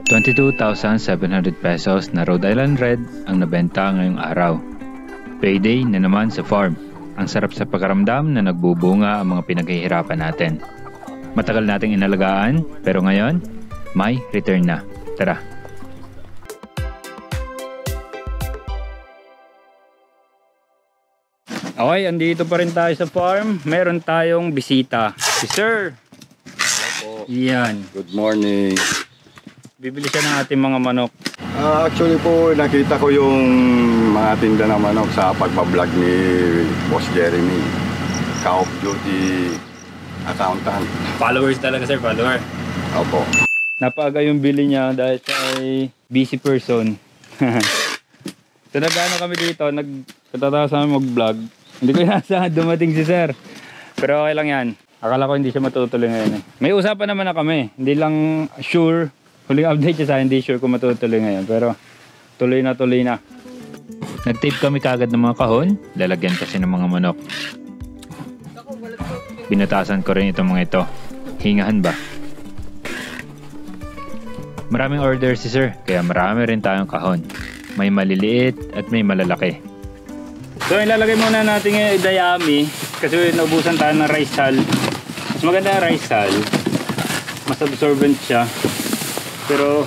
22,700 pesos na Rhode Island Red ang nabenta ngayong araw. Payday na naman sa farm. Ang sarap sa pakiramdam na nagbubunga ang mga pinaghihirapan natin. Matagal nating inalagaan, pero ngayon, may return na. Tara! Okay, andito pa rin tayo sa farm. Meron tayong bisita. Si Sir! Hello po. Yan. Good morning. Bibili siya ng ating mga manok. Actually po, nakita ko yung mga tinda ng manok sa pagbablog ni Boss Jeremy. Ka-off duty accountant. Followers talaga, sir, follower. Opo. Napaaga yung bili niya dahil siya ay busy person. So nag-ano kami dito, nagkatatawa sa amin mag-vlog. Hindi ko inasahan dumating si sir. Pero okay lang yan. Akala ko hindi siya matutuloy ngayon eh. May usapan naman na kami. Hindi lang sure. Huling update siya sa hindi sure kung matutuloy ngayon. Pero tuloy na. Nag-tape kami kagad ng mga kahon. Lalagyan kasi ng mga manok. Binatasan ko rin itong mga ito. Hingahan ba? Maraming order si sir. Kaya marami rin tayong kahon. May maliliit at may malalaki. So ilalagay muna natin yung dayami. Kasi naubusan tayo ng rice hull. Mas maganda yung rice hull. Mas absorbent siya. Pero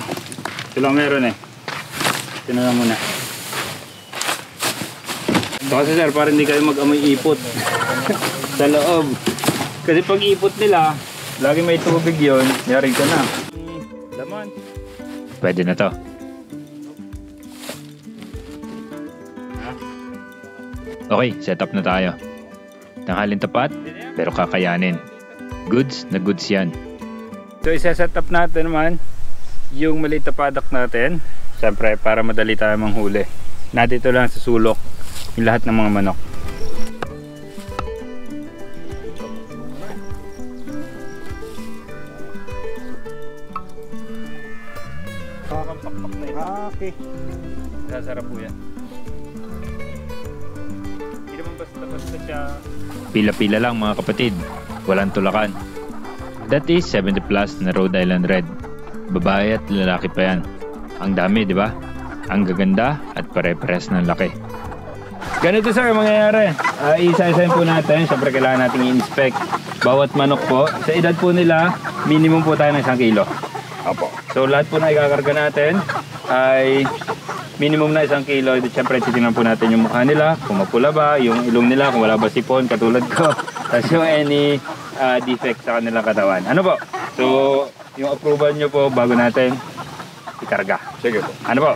ito lang meron eh. Ito na lang muna. Ito kasi sir, para hindi kayo mag-amoy ipot sa loob. Kasi pag ipot nila, lagi may tubig yon, yari ka na. Laman. Pwede na to. Okay, set up na tayo. Tanghalin tapat, pero kakayanin. Goods na goods yan. So isa-set up natin naman yung maliit na paddock natin, siyempre para madali tayo manghuli. Nandito lang sa sulok yung lahat ng mga manok. Pakpak na ito. Okay. Sasarap po yan. Hindi naman basta siya. Pila-pila lang mga kapatid, walang tulakan. That is 70 plus na Rhode Island Red. Babae at lalaki pa yan. Ang dami, di ba? Ang gaganda at pare-pares ng laki. Ganito sir, mangyayari. Isa-isahin po natin. Siyempre kailangan natin i-inspect bawat manok po. Sa edad po nila, minimum po tayo ng 1 kilo. Opo. So lahat po na ikakarga natin ay minimum na 1 kilo. Siyempre titingnan po natin yung mukha nila, kung mapula ba, yung ilong nila, kung wala ba sipon, katulad ko. Tapos yung any defect sa kanilang katawan. Ano po? So yung approval nyo po bago natin ikarga. Sige po. Ano po?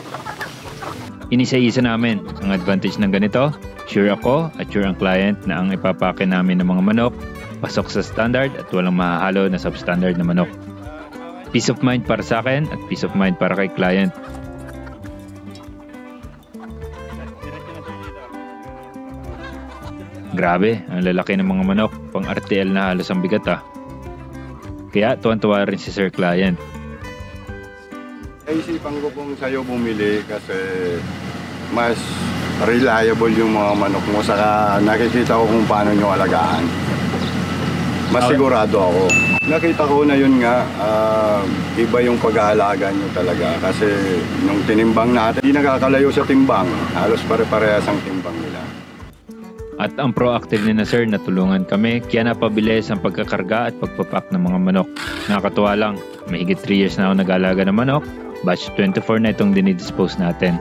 Inisa-isa namin ang advantage ng ganito. Sure ako at sure ang client na ang ipapake namin ng mga manok pasok sa standard at walang mahahalo na substandard na manok. Peace of mind para sa akin at peace of mind para kay client. Grabe, ang lalaki ng mga manok. Pang RTL na halos ang bigat ah. Kaya tuwan-tuwa rin si Sir Client. Naisipan ko pong sa'yo bumili kasi mas reliable yung mga manok mo. Saka nakikita ko kung paano nyo alagaan. Mas sigurado ako. Nakita ko na yun nga, iba yung pag-aalaga nyo talaga. Kasi nung tinimbang natin, hindi nakakalayo sa timbang. Halos pare-parehas ang timbang nila. At ang proactive ni na sir na tulungan kami kaya napabilis ang pagkakarga at pagpapak ng mga manok. Nakakatuwa lang, mahigit 3 years na ako nag-alaga ng manok, batch 24 na itong dinidispose natin.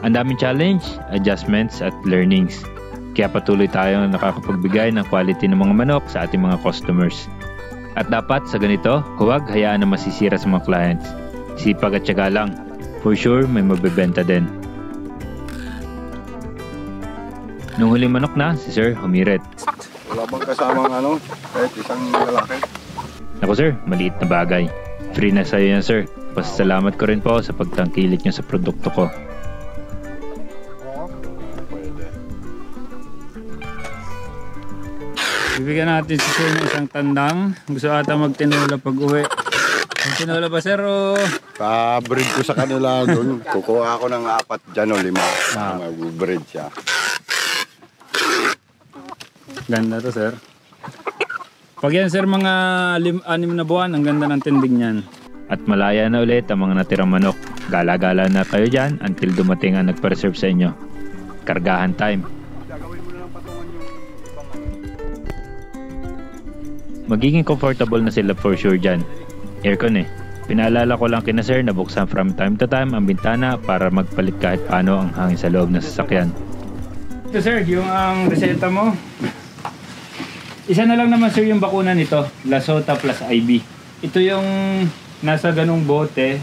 Ang daming challenge, adjustments at learnings. Kaya patuloy tayong nakakapagbigay ng quality ng mga manok sa ating mga customers. At dapat sa ganito, huwag hayaan na masisira sa mga clients. Sipag at tiyaga lang, for sure may mabibenta din. Nung huling manok na, si Sir humirit. Wala bang kasamang kahit isang lalaki? Naku sir, maliit na bagay. Free na sa'yo yan sir. Pasalamat ko rin po sa pagtangkilik niyo sa produkto ko. Pwede. Bibigyan natin si Sir ng isang tandang. Gusto ata magtinola pag uwi. Magtinola ba sir o? Pa-breed ko sa kanila doon. Kukuha ako ng 4 dyan o 5. Mag-breed siya. Ganda to sir. Pag yan sir mga 6 na buwan, ang ganda ng tinding niyan. At malaya na ulit ang mga natirang manok. Gala-gala na kayo dyan until dumating ang nagpa-reserve sa inyo. Kargahan time. Magiging comfortable na sila for sure dyan. Aircon eh. Pinaalala ko lang kina sir na buksan from time to time ang bintana para magpalit kahit paano ang hangin sa loob ng sasakyan. Ito sir, yung ang reseta mo. Isa na lang naman sir yung bakuna nito. Lasota plus IB. Ito yung nasa ganung bote.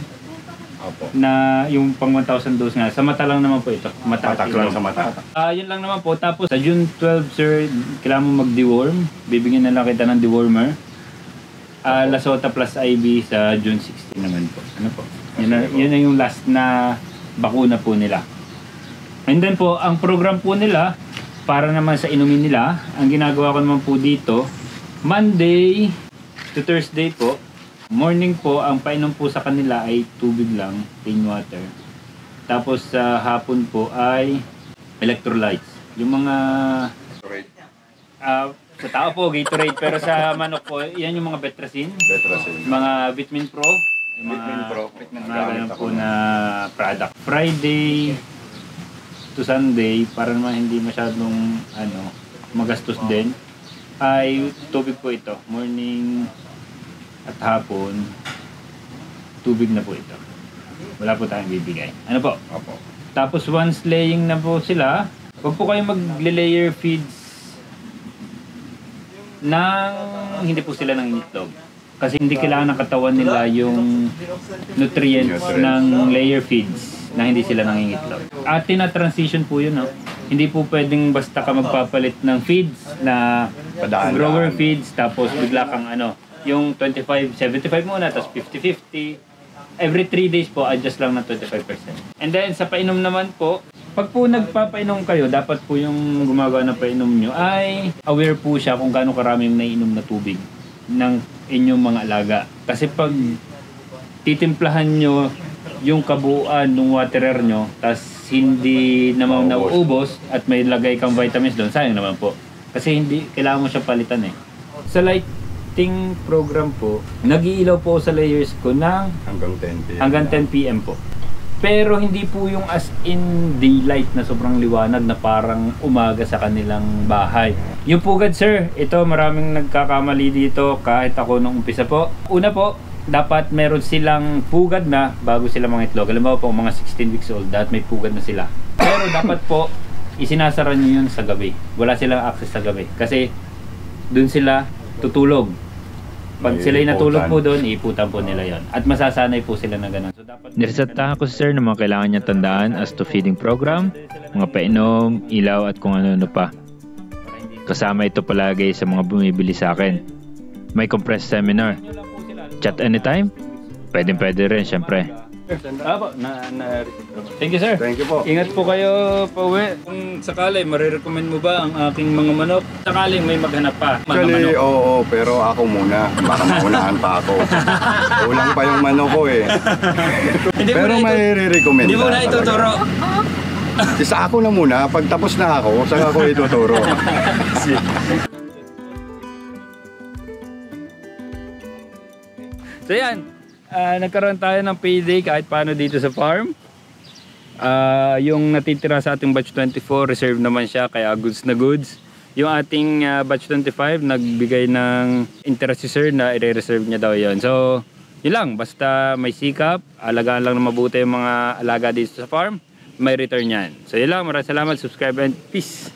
Opo. Na yung pang 1,000 dose nga. Sa mata lang naman po ito. Matak lang sa mata. Yun lang naman po. Tapos sa June 12 sir, kailangan mo mag-deworm. Bibigyan na lang kita ng dewormer. Lasota plus IB sa June 16 naman po. Ano po? Yun na yung last na bakuna po nila. And then po, ang program po nila, para naman sa inumin nila, ang ginagawa ko naman po dito, Monday to Thursday po, morning po, ang painom po sa kanila ay tubig lang, plain water. Tapos sa hapon po ay electrolytes. Yung mga sa tao po, Gatorade, pero sa manok po, yan yung mga Betracin. Mga Vitamin Pro. Yung mga ganun po na product. Friday to Sunday, para naman hindi masyadong magastos din, ay tubig po ito. Morning at hapon, tubig na po ito. Wala po tayong bibigay. Ano po? Opo. Tapos once laying na po sila, huwag po kayong mag-layer feeds nang hindi po sila nangingitlog. Kasi hindi kailangan ng katawan nila yung nutrients ng layer feeds na hindi sila nangingitlog. At tina-transition po yun, no? Hindi po pwedeng basta ka magpapalit ng feeds na grower feeds tapos bigla kang yung 25-75 muna, tapos 50-50. Every 3 days po, adjust lang ng 25%. And then, sa painom naman po, pag po nagpapainom kayo, dapat po yung gumagawa ng painom nyo ay aware po siya kung gaano karami yung naiinom na tubig ng inyong mga alaga. Kasi pag titimplahan nyo yung kabuuan ng waterer nyo, tapos hindi naman nauubos at may lagay kang vitamins doon, sayang naman po. Kasi hindi, kailangan mo siya palitan eh. Sa lighting program po, nag-iilaw po sa layers ko ng hanggang 10 PM po. Pero hindi po yung as in daylight na sobrang liwanag na parang umaga sa kanilang bahay. Yung pugad sir, ito maraming nagkakamali dito kahit ako nung umpisa po. Una po, dapat meron silang pugad na bago sila mga itlog. Alam mo po, mga 16 weeks old, dapat may pugad na sila. Pero dapat po, isinasara nyo yun sa gabi. Wala silang access sa gabi. Kasi dun sila tutulog. Pag sila'y natulog po doon, iiputan po nila yon. At masasanay po sila na gano'n. So, niresetahan ko si sir na mga kailangan niya tandaan as to feeding program, mga painom, ilaw at kung ano-ano pa. Kasama ito palagi sa mga bumibili sa akin. May compressed seminar. Chat anytime? Pwede rin, syempre. Thank you sir. Thank you po. Ingat po kayo pauwi. Kung sakali, marirecommend mo ba ang aking mga manok? Sakaling may maghanap pa. Actually, oo, pero ako muna. Baka maunahan pa ako. Kulang pa yung manok ko eh. Pero may re-recommend. Hindi mo na ituturo. Isa ako na muna. Pag tapos na ako, saka ako ituturo. So yan, nagkaroon tayo ng payday kahit paano dito sa farm. Yung natitira sa ating batch 24, reserve naman siya, kaya goods na goods. Yung ating batch 25, nagbigay ng interest si sir na i-reserve niya daw yon. So, yun lang, basta may sikap, alagaan lang na mabuti yung mga alaga dito sa farm, may return yan. So yun lang, maraming salamat, subscribe and peace!